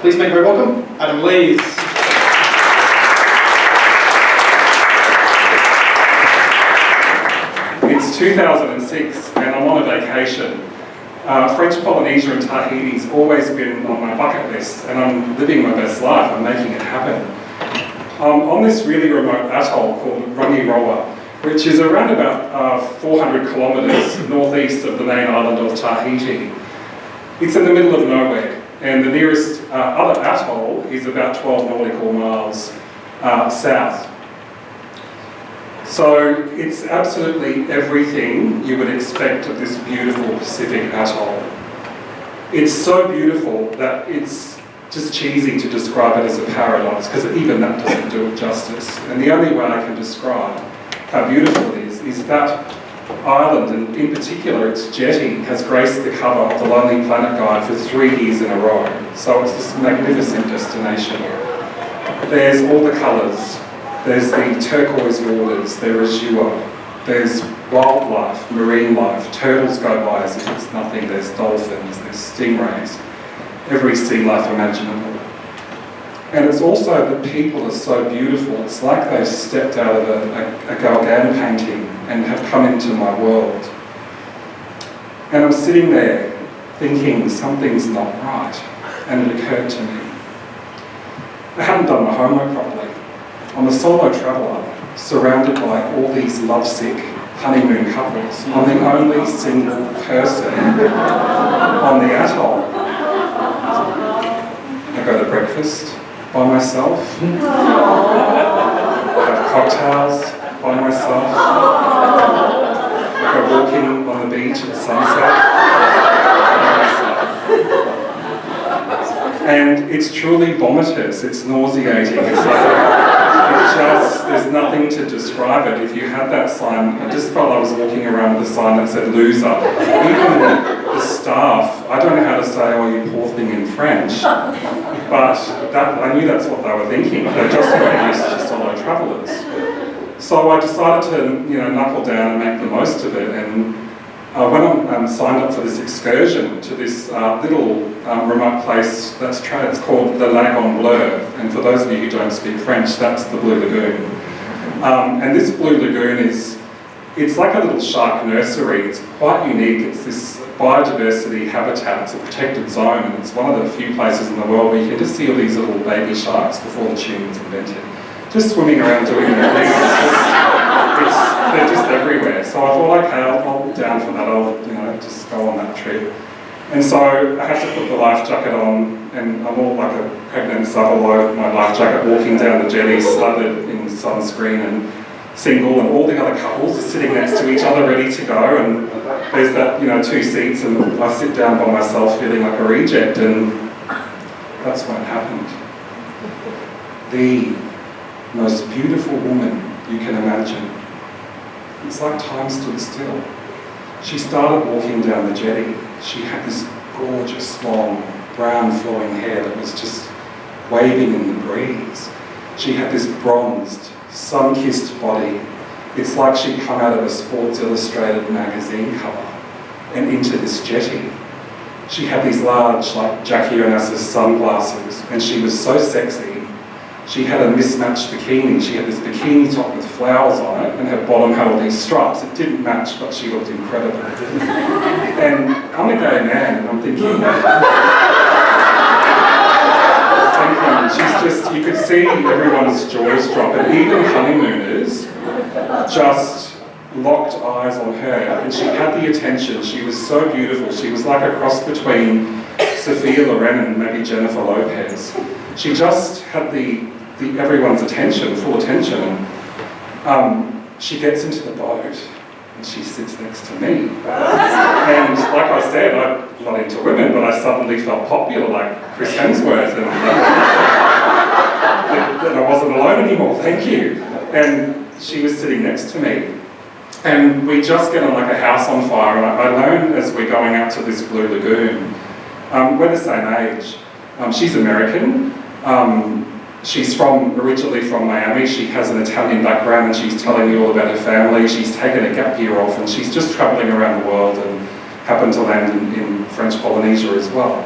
Please make very welcome, Adam Lees. It's 2006 and I'm on a vacation. French Polynesia and Tahiti's always been on my bucket list and I'm living my best life, I'm making it happen. On this really remote atoll called Rangiroa, which is around about 400 kilometres northeast of the main island of Tahiti. It's in the middle of nowhere, and the nearest other atoll is about 12 nautical miles south. So it's absolutely everything you would expect of this beautiful Pacific atoll. It's so beautiful that it's just cheesy to describe it as a paradise, because even that doesn't do it justice. And the only way I can describe how beautiful it is that island, and in particular its jetty, has graced the cover of the Lonely Planet Guide for 3 years in a row. So it's this magnificent destination. There's all the colours. There's the turquoise waters, there is azure, there's wildlife, marine life, turtles go by as if it's nothing, there's dolphins, there's stingrays, every sea life imaginable. And it's also that people are so beautiful, it's like they've stepped out of a Gauguin painting and have come into my world. And I'm sitting there thinking something's not right, and it occurred to me. I hadn't done my homework properly. I'm a solo traveller, surrounded by all these lovesick honeymoon couples. I'm the only single person on the atoll. I go to breakfast by myself, I have cocktails by myself, I go walking on the beach at sunset. And it's truly vomitous, it's nauseating, there's nothing to describe it. If you had that sign, I just felt I was walking around with a sign that said loser. Even the staff, I don't know how to say, oh you poor thing in French, but I knew that's what they were thinking. They just weren't used to solo travellers. So I decided to knuckle down and make the most of it, and when I signed up for this excursion to this little remote place it's called the Lagon Bleu, and for those of you who don't speak French, that's the Blue Lagoon. And this Blue Lagoon it's like a little shark nursery. It's quite unique. It's this biodiversity habitat. It's a protected zone, and it's one of the few places in the world where you can just see all these little baby sharks before the tune was invented, just swimming around doing their thing. They're just everywhere. So I thought, okay, I'll down for that. I'll just go on that trip. And so I had to put the life jacket on, and I'm all like a pregnant sub-below my life jacket, walking down the jetty, slathered in sunscreen and single, and all the other couples are sitting next to each other, ready to go. And there's that, 2 seats, and I sit down by myself, feeling like a reject, and that's when it happened. The most beautiful woman you can imagine. It's like time stood still. She started walking down the jetty. She had this gorgeous, long, brown flowing hair that was just waving in the breeze. She had this bronzed, sun-kissed body. It's like she'd come out of a Sports Illustrated magazine cover and into this jetty. She had these large, like Jackie Onassis sunglasses, and she was so sexy. She had a mismatched bikini. She had this bikini top with flowers on it, and her bottom had all these stripes. It didn't match, but she looked incredible. And I'm a gay man, and I'm thinking, you could see everyone's jaws drop, and even honeymooners just locked eyes on her, and she had the attention. She was so beautiful. She was like a cross between Sophia Loren and maybe Jennifer Lopez. She just had everyone's attention, full attention. She gets into the boat and she sits next to me. And like I said, I'm not into women, but I suddenly felt popular, like Chris Hemsworth, and I wasn't alone anymore, thank you. And she was sitting next to me. And we just get on like a house on fire, and I learned as we're going out to this Blue Lagoon, we're the same age. She's American. She's originally from Miami. She has an Italian background, and she's telling me all about her family. She's taken a gap year off, and she's just travelling around the world and happened to land in French Polynesia as well.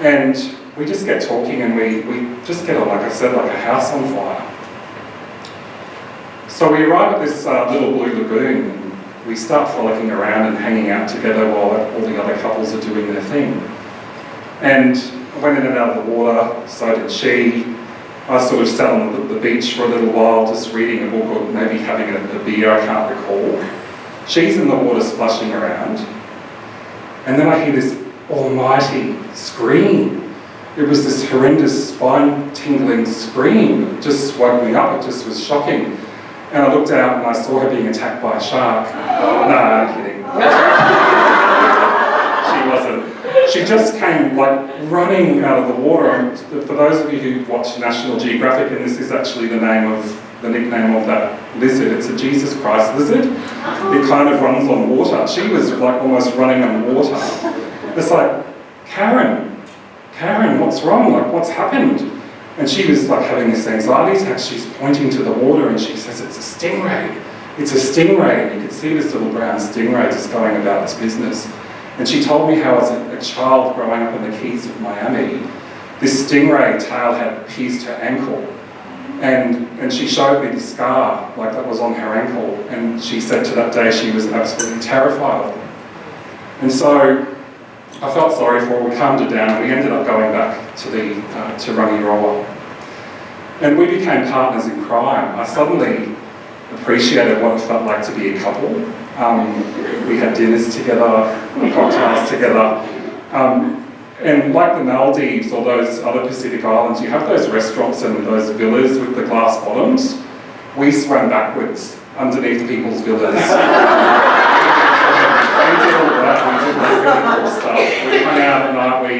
And we just get talking and we just get on, like I said, like a house on fire. So we arrive at this little blue lagoon and we start frolicking around and hanging out together while all the other couples are doing their thing. And I went in and out of the water, so did she. I sort of sat on the beach for a little while just reading a book or maybe having a beer, I can't recall. She's in the water splashing around. And then I hear this almighty scream. It was this horrendous spine-tingling scream. It just woke me up, it just was shocking. And I looked out and I saw her being attacked by a shark. No, I'm kidding. She wasn't. She just came like running out of the water. And for those of you who watch National Geographic, and this is actually the nickname of that lizard, it's a Jesus Christ lizard. It kind of runs on water. She was like almost running on water. It's like, Karen, what's wrong? Like, what's happened? And she was like having this anxiety attack. She's pointing to the water and she says, it's a stingray. It's a stingray. And you could see this little brown stingray just going about its business. And she told me how as a child growing up in the Keys of Miami, this stingray tail had pierced her ankle. And she showed me the scar, like that was on her ankle. And she said to that day she was absolutely terrified of them. And so I felt sorry for her. We calmed her down and we ended up going back to Rangiroa. And we became partners in crime. I suddenly appreciated what it felt like to be a couple. We had dinners together, cocktails together. And like the Maldives or those other Pacific islands, you have those restaurants and those villas with the glass bottoms. We swam backwards underneath people's villas. We did all that, we did that really cool stuff. We hung out at night, we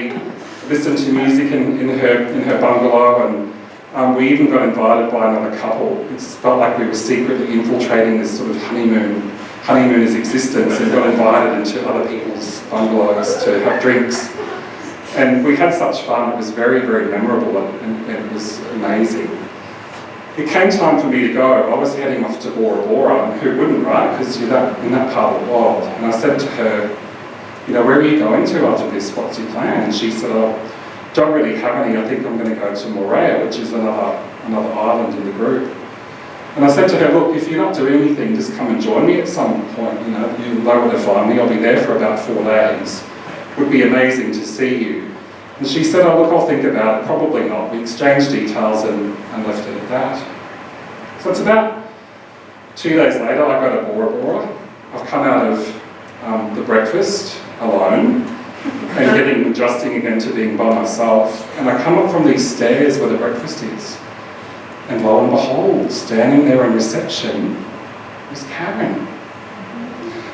listened to music in her bungalow, and we even got invited by another couple. It felt like we were secretly infiltrating this sort of honeymooner's existence and got invited into other people's bungalows to have drinks. And we had such fun. It was very, very memorable and it was amazing. It came time for me to go. I was heading off to Bora Bora, and who wouldn't, right? Because you're in that part of the world. And I said to her, you know, where are you going to after this? What's your plan? And she said, oh, don't really have any. I think I'm going to go to Moorea, which is another island in the group. And I said to her, look, if you're not doing anything, just come and join me at some point. You know where to find me. I'll be there for about 4 days. Would be amazing to see you. And she said, oh, look, I'll think about it. Probably not. We exchanged details and left it at that. So it's about 2 days later, I go to Bora Bora. I've come out of the breakfast alone and adjusting again to being by myself. And I come up from these stairs where the breakfast is. And lo and behold, standing there in reception was Karen.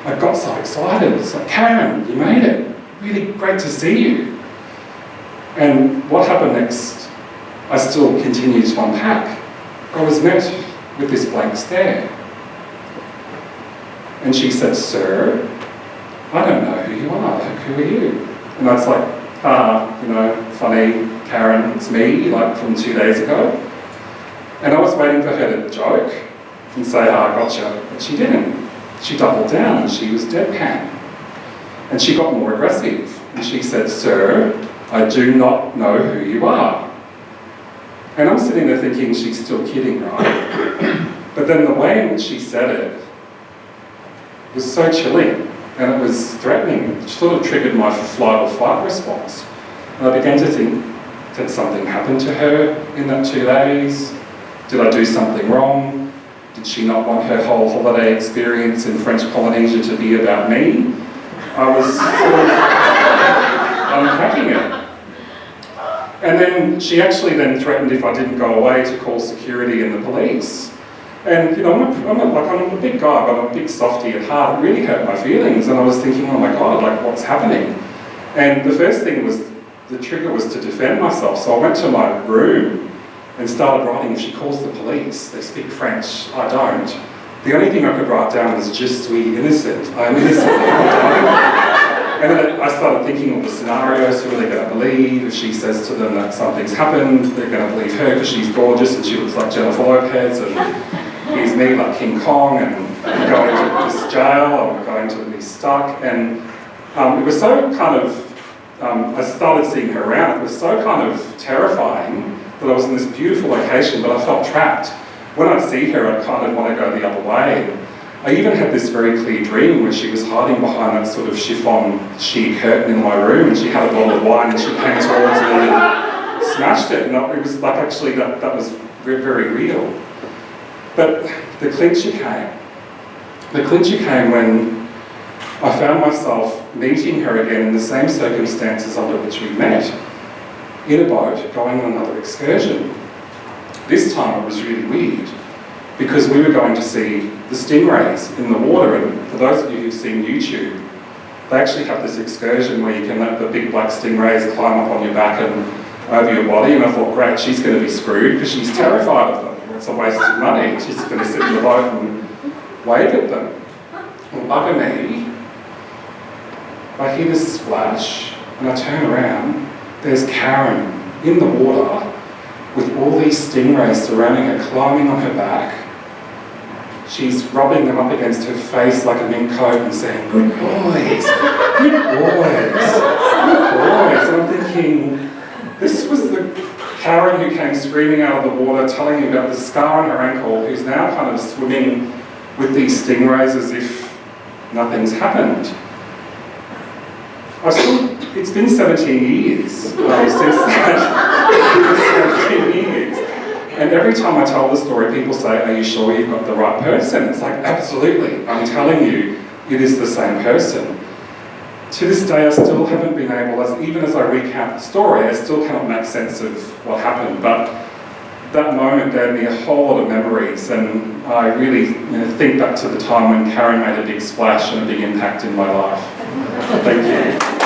I got so excited. It's like, Karen, you made it. Really great to see you. And what happened next, I still continued to unpack. I was met with this blank stare. And she said, sir, I don't know who you are. Who are you? And I was like, funny, Karen, it's me, like from 2 days ago. And I was waiting for her to joke and say, I gotcha. But she didn't. She doubled down and she was deadpan. And she got more aggressive. And she said, sir, I do not know who you are. And I'm sitting there thinking she's still kidding, right? But then the way in which she said it was so chilling and it was threatening. It sort of triggered my flight or fight response. And I began to think, did something happen to her in that 2 days? Did I do something wrong? Did she not want her whole holiday experience in French Polynesia to be about me? I was sort of unpacking it. And then she actually then threatened if I didn't go away to call security and the police. And you know, I'm a big guy, but I'm a big softie at heart. It really hurt my feelings, and I was thinking, oh my God, like what's happening? And the first thing was, the trigger was to defend myself. So I went to my room and started writing, if she calls the police, they speak French, I don't. The only thing I could write down was, je suis innocent, I'm innocent. And then I started thinking of the scenarios, who are they going to believe? If she says to them that something's happened, they're going to believe her because she's gorgeous and she looks like Jennifer Lopez, and here's me like King Kong, and I'm going to this jail, I'm going to be stuck. And it was so kind of I started seeing her around. It was so kind of terrifying that I was in this beautiful location, but I felt trapped. When I'd see her, I'd kind of want to go the other way. I even had this very clear dream where she was hiding behind that sort of chiffon sheer curtain in my room, and she had a bottle of wine and she came towards me and smashed it. And it was like, actually, that was very, very real. But the clincher came. The clincher came when I found myself meeting her again in the same circumstances under which we met, in a boat, going on another excursion. This time it was really weird, because we were going to see the stingrays in the water, and for those of you who've seen YouTube, they actually have this excursion where you can let the big black stingrays climb up on your back and over your body, and I thought, great, she's going to be screwed because she's terrified of them. It's a waste of money. She's going to sit in the boat and wave at them. Well, bugger me, I hear this splash, and I turn around, there's Karen in the water with all these stingrays surrounding her, climbing on her back. She's rubbing them up against her face like a mink coat and saying, good boys, good boys, good boys. And I'm thinking, this was the Karen who came screaming out of the water, telling me about the scar on her ankle, who's now kind of swimming with these stingrays as if nothing's happened. It's been 17 years since that. 17 years. And every time I tell the story, people say, are you sure you've got the right person? It's like, absolutely, I'm telling you, it is the same person. To this day, I still haven't been able, even as I recount the story, I still cannot make sense of what happened. But that moment gave me a whole lot of memories, and I really think back to the time when Karen made a big splash and a big impact in my life. Thank you.